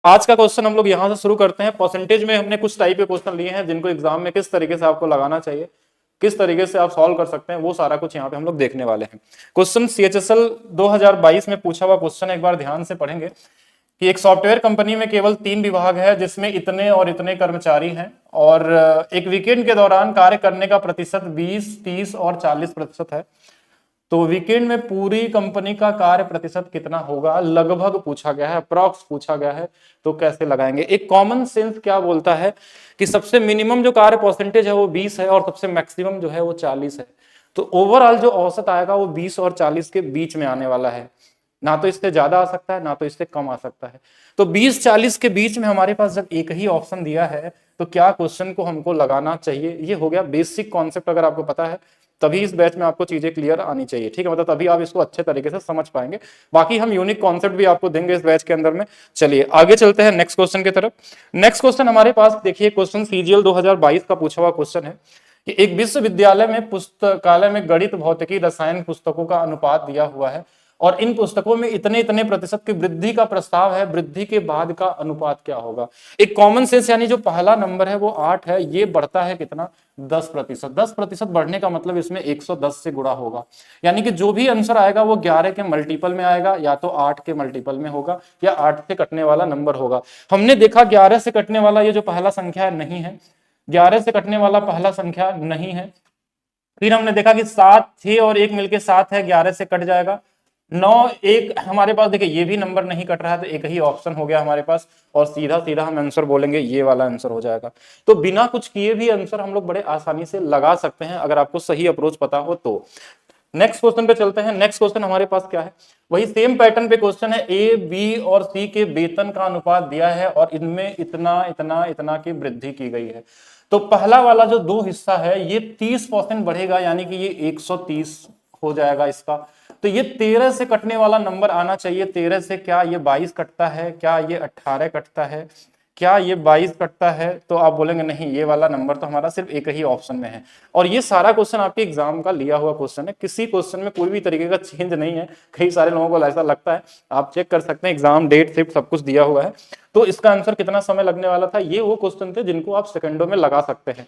आज का क्वेश्चन हम लोग यहां से शुरू करते हैं। परसेंटेज में हमने कुछ टाइप के क्वेश्चन लिए हैं जिनको एग्जाम में किस तरीके से आपको लगाना चाहिए, किस तरीके से आप सॉल्व कर सकते हैं, वो सारा कुछ यहाँ पे हम लोग देखने वाले हैं। क्वेश्चन सीएचएसएल 2022 में पूछा हुआ क्वेश्चन एक बार ध्यान से पढ़ेंगे कि एक सॉफ्टवेयर कंपनी में केवल 3 विभाग है जिसमें इतने और इतने कर्मचारी हैं और एक वीकेंड के दौरान कार्य करने का प्रतिशत 20, 30 और 40% है। तो वीकेंड में पूरी कंपनी का कार्य प्रतिशत कितना होगा, लगभग पूछा गया है, अप्रॉक्स पूछा गया है। तो कैसे लगाएंगे? एक कॉमन सेंस क्या बोलता है कि सबसे मिनिमम जो कार्य परसेंटेज है वो 20 है और सबसे मैक्सिमम जो है वो 40 है। तो ओवरऑल जो औसत आएगा वो 20 और 40 के बीच में आने वाला है, ना तो इससे ज्यादा आ सकता है ना तो इससे कम आ सकता है। तो 20-40 के बीच में हमारे पास जब एक ही ऑप्शन दिया है तो क्या क्वेश्चन को हमको लगाना चाहिए, ये हो गया बेसिक कॉन्सेप्ट। अगर आपको पता है तभी इस बैच में आपको चीजें क्लियर आनी चाहिए, ठीक है, मतलब तभी आप इसको अच्छे तरीके से समझ पाएंगे। बाकी हम यूनिक कॉन्सेप्ट भी आपको देंगे इस बैच के अंदर में। चलिए आगे चलते हैं नेक्स्ट क्वेश्चन की तरफ। नेक्स्ट क्वेश्चन हमारे पास देखिए, क्वेश्चन सीजीएल 2022 का पूछा हुआ क्वेश्चन है कि एक विश्वविद्यालय में पुस्तकालय में गणित, भौतिकी, रसायन पुस्तकों का अनुपात दिया हुआ है और इन पुस्तकों में इतने इतने प्रतिशत की वृद्धि का प्रस्ताव है, वृद्धि के बाद का अनुपात क्या होगा। एक कॉमन सेंस, यानी जो पहला नंबर है वो 8 है, ये बढ़ता है कितना, 10%। 10% बढ़ने का मतलब इसमें 110 से गुणा होगा, यानी कि जो भी आंसर आएगा वो 11 के मल्टीपल में आएगा, या तो 8 के मल्टीपल में होगा या 8 से कटने वाला नंबर होगा। हमने देखा 11 से कटने वाला ये जो पहला संख्या नहीं है, 11 से कटने वाला पहला संख्या नहीं है। फिर हमने देखा कि 7, 6 और 1 मिलके 7 है, 11 से कट जाएगा। 9, 1 हमारे पास देखिए ये भी नंबर नहीं कट रहा है, तो एक ही ऑप्शन हो गया हमारे पास और सीधा सीधा हम आंसर बोलेंगे, ये वाला आंसर हो जाएगा। तो बिना कुछ किए भी आंसर हम लोग बड़े आसानी से लगा सकते हैं अगर आपको सही अप्रोच पता हो तो। नेक्स्ट क्वेश्चन पे चलते हैं। नेक्स्ट क्वेश्चन हमारे पास क्या है, वही सेम पैटर्न पे क्वेश्चन है। ए, बी और सी के वेतन का अनुपात दिया है और इनमें इतना इतना इतना की वृद्धि की गई है। तो पहला वाला जो दो हिस्सा है ये 30% बढ़ेगा, यानी कि ये 130 हो जाएगा इसका। तो ये 13 से कटने वाला नंबर आना चाहिए। 13 से क्या ये 22 कटता है, क्या ये 18 कटता है, क्या ये 22 कटता है? तो आप बोलेंगे नहीं, ये वाला नंबर तो हमारा सिर्फ एक ही ऑप्शन में है। और ये सारा क्वेश्चन आपके एग्जाम का लिया हुआ क्वेश्चन है, किसी क्वेश्चन में कोई भी तरीके का चेंज नहीं है। कई सारे लोगों को ऐसा लगता है, आप चेक कर सकते हैं, एग्जाम डेट शिफ्ट सब कुछ दिया हुआ है। तो इसका आंसर कितना समय लगने वाला था, ये वो क्वेश्चन थे जिनको आप सेकंडों में लगा सकते हैं।